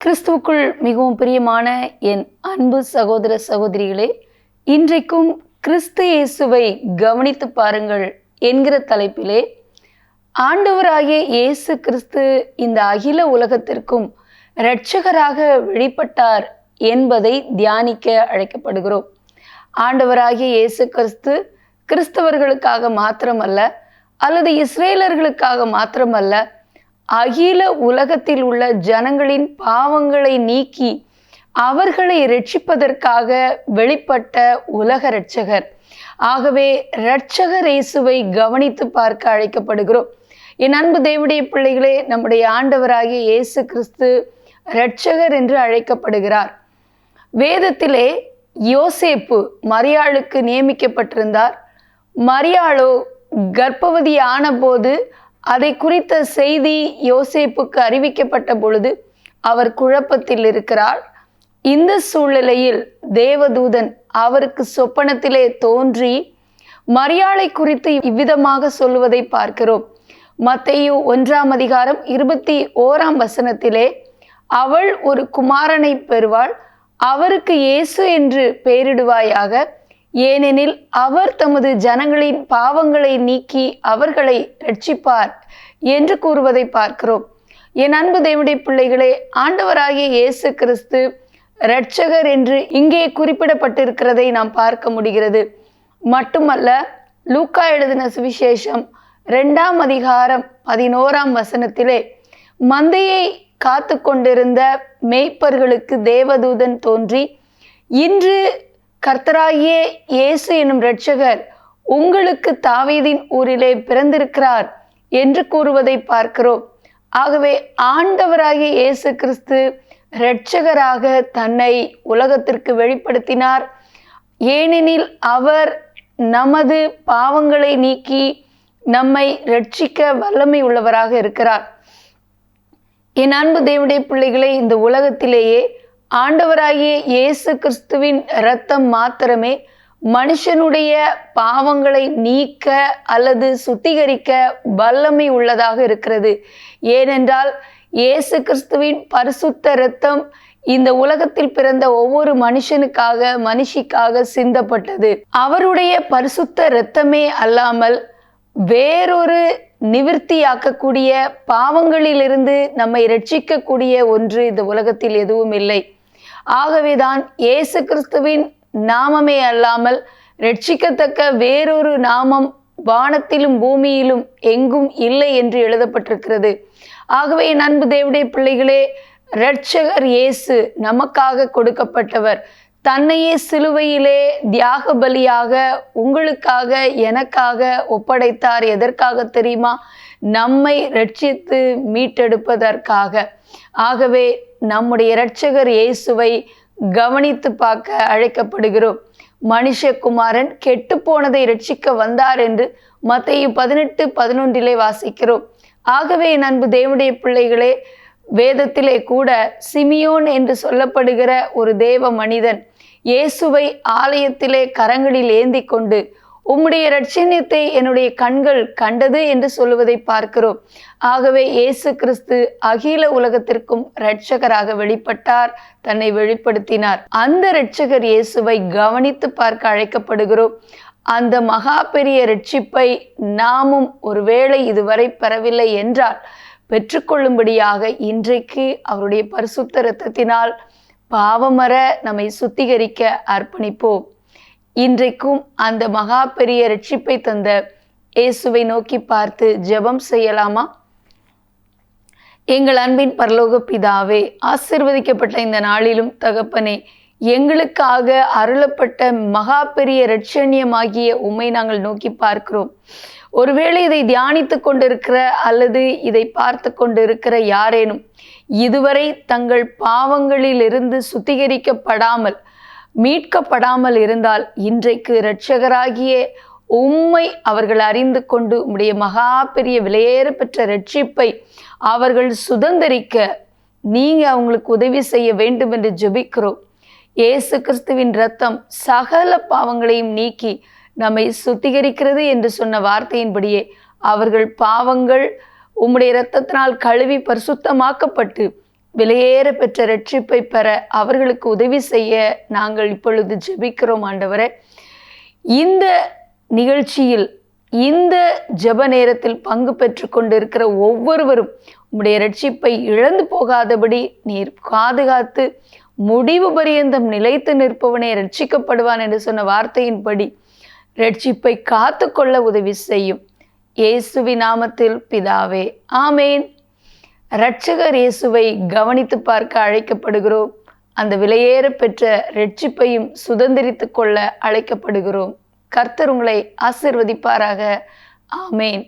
கிறிஸ்துவுக்குள் மிகவும் பிரியமான என் அன்பு சகோதர சகோதரிகளே, இன்றைக்கும் கிறிஸ்து இயேசுவை கவனித்து பாருங்கள் என்கிற தலைப்பிலே ஆண்டவராகிய இயேசு கிறிஸ்து இந்த அகில உலகத்திற்கும் இரட்சகராக வெளிப்பட்டார் என்பதை தியானிக்க அழைக்கப்படுகிறோம். ஆண்டவராகிய இயேசு கிறிஸ்து கிறிஸ்தவர்களுக்காக மாத்திரமல்ல, அல்லது இஸ்ரேலர்களுக்காக மாத்திரமல்ல, அகில உலகத்தில் உள்ள ஜனங்களின் பாவங்களை நீக்கி அவர்களை இரட்சிப்பதற்காக வெளிப்பட்ட உலக இரட்சகர். ஆகவே இரட்சகர் இயேசுவை கவனித்து பார்க்க அழைக்கப்படுகிறோம். என் அன்பு தேவனுடைய பிள்ளைகளே, நம்முடைய ஆண்டவராகிய இயேசு கிறிஸ்து இரட்சகர் என்று அழைக்கப்படுகிறார். வேதத்திலே யோசேப்பு மரியாளுக்கு நியமிக்கப்பட்டிருந்தார். மரியாளோ கர்ப்பவதி ஆனபோது அதை குறித்த செய்தி யோசேப்புக்கு அறிவிக்கப்பட்ட பொழுது அவர் குழப்பத்தில் இருக்கிறார். இந்த சூழ்நிலையில் தேவதூதன் அவருக்கு சொப்பனத்திலே தோன்றி மரியாளை குறித்து இவ்விதமாக சொல்லுவதை பார்க்கிறோம். மத்தேயு 1:21 அவள் ஒரு குமாரனை பெறுவாள், அவருக்கு இயேசு என்று பெயரிடுவாயாக, ஏனெனில் அவர் தமது ஜனங்களின் பாவங்களை நீக்கி அவர்களை இரட்சிப்பார் என்று கூறுவதை பார்க்கிறோம். என் அன்பு தேவனுடைய பிள்ளைகளே, ஆண்டவராகிய இயேசு கிறிஸ்து இரட்சகர் என்று இங்கே குறிப்பிடப்பட்டிருக்கிறதை நாம் பார்க்க முடிகிறது. மட்டுமல்ல, லூக்கா எழுதின சுவிசேஷம் 2:11 மந்தையை காத்து கொண்டிருந்த மேய்ப்பர்களுக்கு தேவதூதன் தோன்றி, இன்று கர்த்தராகிய இயேசு எனும் இரட்சகர் உங்களுக்கு தாவீதின் ஊரிலே பிறந்திருக்கிறார் என்று கூறுவதை பார்க்கிறோம். ஆகவே ஆண்டவராகிய இயேசு கிறிஸ்து இரட்சகராக தன்னை உலகத்திற்கு வெளிப்படுத்தினார். ஏனெனில் அவர் நமது பாவங்களை நீக்கி நம்மை இரட்சிக்க வல்லமை உள்ளவராக இருக்கிறார். என் அன்பு தேவனுடைய பிள்ளைகளே, இந்த உலகத்திலேயே ஆண்டவராகிய இயேசு கிறிஸ்துவின் இரத்தம் மாத்திரமே மனுஷனுடைய பாவங்களை நீக்க அல்லது சுத்திகரிக்க வல்லமை உள்ளதாக இருக்கிறது. ஏனென்றால் இயேசு கிறிஸ்துவின் பரிசுத்த இரத்தம் இந்த உலகத்தில் பிறந்த ஒவ்வொரு மனுஷனுக்காக மனுஷிக்காக சிந்தப்பட்டது. அவருடைய பரிசுத்த இரத்தமே அல்லாமல் வேறொரு நிவிர்த்தியாக்கக்கூடிய பாவங்களிலிருந்து நம்மை இரட்சிக்கக்கூடிய ஒன்று இந்த உலகத்தில் எதுவும் இல்லை. ஆகவேதான் இயேசு கிறிஸ்துவின் நாமமே அல்லாமல் இரட்சிக்கத்தக்க வேறொரு நாமம் வானத்திலும் பூமியிலும் எங்கும் இல்லை என்று எழுதப்பட்டிருக்கிறது. ஆகவே அன்பு தேவனுடைய பிள்ளைகளே, இரட்சகர் இயேசு நமக்காக கொடுக்கப்பட்டவர். தன்னையே சிலுவையிலே தியாக பலியாக உங்களுக்காக எனக்காக ஒப்படைத்தார். எதற்காக தெரியுமா? நம்மை இரட்சித்து மீட்டெடுப்பதற்காக. ஆகவே நம்முடைய இரட்சகர் இயேசுவை கவனித்து பார்க்க அழைக்கப்படுகிறோம். மனுஷகுமாரன் கெட்டு போனதை இரட்சிக்க வந்தார் என்று மத்தேயு 18:11 வாசிக்கிறோம். ஆகவே அன்பு தேவனுடைய பிள்ளைகளே, வேதத்திலே கூட சிமியோன் என்று சொல்லப்படுகிற ஒரு தேவ மனிதன் இயேசுவை ஆலயத்திலே கரங்களில் ஏந்தி கொண்டு, உம்முடைய இரட்சணியத்தை என்னுடைய கண்கள் கண்டது என்று சொல்லுவதை பார்க்கிறோம். ஆகவே இயேசு கிறிஸ்து அகில உலகத்திற்கும் இரட்சகராக வெளிப்பட்டார், தன்னை வெளிப்படுத்தினார். அந்த இரட்சகர் இயேசுவை கவனித்து பார்க்க அழைக்கப்படுகிறோம். அந்த மகா பெரிய இரட்சிப்பை நாமும் ஒருவேளை இதுவரை பெறவில்லை என்றால் பெற்றுக்கொள்ளும்படியாக இன்றைக்கு அவருடைய பரிசுத்த இரத்தத்தினால் பாவமற நம்மை சுத்திகரிக்க அர்ப்பணிப்போம். இன்றைக்கும் அந்த மகா பெரிய ரட்சிப்பை தந்த இயேசுவை நோக்கி பார்த்து ஜெபம் செய்யலாமா? எங்கள் அன்பின் பரலோக பிதாவே, ஆசீர்வதிக்கப்பட்ட இந்த நாளிலும் தகப்பனே, எங்களுக்காக அருளப்பட்ட மகா பெரிய இரட்சணியமாகிய உம்மை நாங்கள் நோக்கி பார்க்கிறோம். ஒருவேளை இதை தியானித்து கொண்டிருக்கிற அல்லது இதை பார்த்து கொண்டிருக்கிற யாரேனும் இதுவரை தங்கள் பாவங்களிலிருந்து சுத்திகரிக்கப்படாமல் மீட்கப்படாமல் இருந்தால், இன்றைக்கு இரட்சகராகிய உம்மை அவர்கள் அறிந்து கொண்டு உம்முடைய மகா பெரிய விலையேற பெற்ற ரட்சிப்பை அவர்கள் சுதந்திரிக்க நீங்க அவங்களுக்கு உதவி செய்ய வேண்டும் என்று ஜெபிக்கிறோம். இயேசு கிறிஸ்துவின் இரத்தம் சகல பாவங்களையும் நீக்கி நம்மை சுத்திகரிக்கிறது என்று சொன்ன வார்த்தையின்படியே அவர்கள் பாவங்கள் உம்முடைய இரத்தத்தினால் கழுவி பரிசுத்தமாக்கப்பட்டு விலையேற பெற்ற ரட்சிப்பை பெற அவர்களுக்கு உதவி செய்ய நாங்கள் இப்பொழுது ஜெபிக்கிறோம். ஆண்டவரே, இந்த நிகழ்ச்சியில் இந்த ஜெப நேரத்தில் பங்கு பெற்று கொண்டிருக்கிற ஒவ்வொருவரும் உம்முடைய ரட்சிப்பை இழந்து போகாதபடி நீர் பாதுகாத்து முடிவு பரியந்தம் நிலைத்து நிற்பவனே ரட்சிக்கப்படுவான் என்று சொன்ன வார்த்தையின்படி ரட்சிப்பை காத்து கொள்ள உதவி செய்யும். இயேசுவின் நாமத்தில் பிதாவே, ஆமேன். இரட்சகர் இயேசுவை கவனித்து பார்க்க அழைக்கப்படுகிறோம். அந்த விலையேற பெற்ற ரட்சிப்பையும் சுதந்திரித்து கொள்ள அழைக்கப்படுகிறோம். கர்த்தர் உங்களை ஆசீர்வதிப்பாராக. ஆமேன்.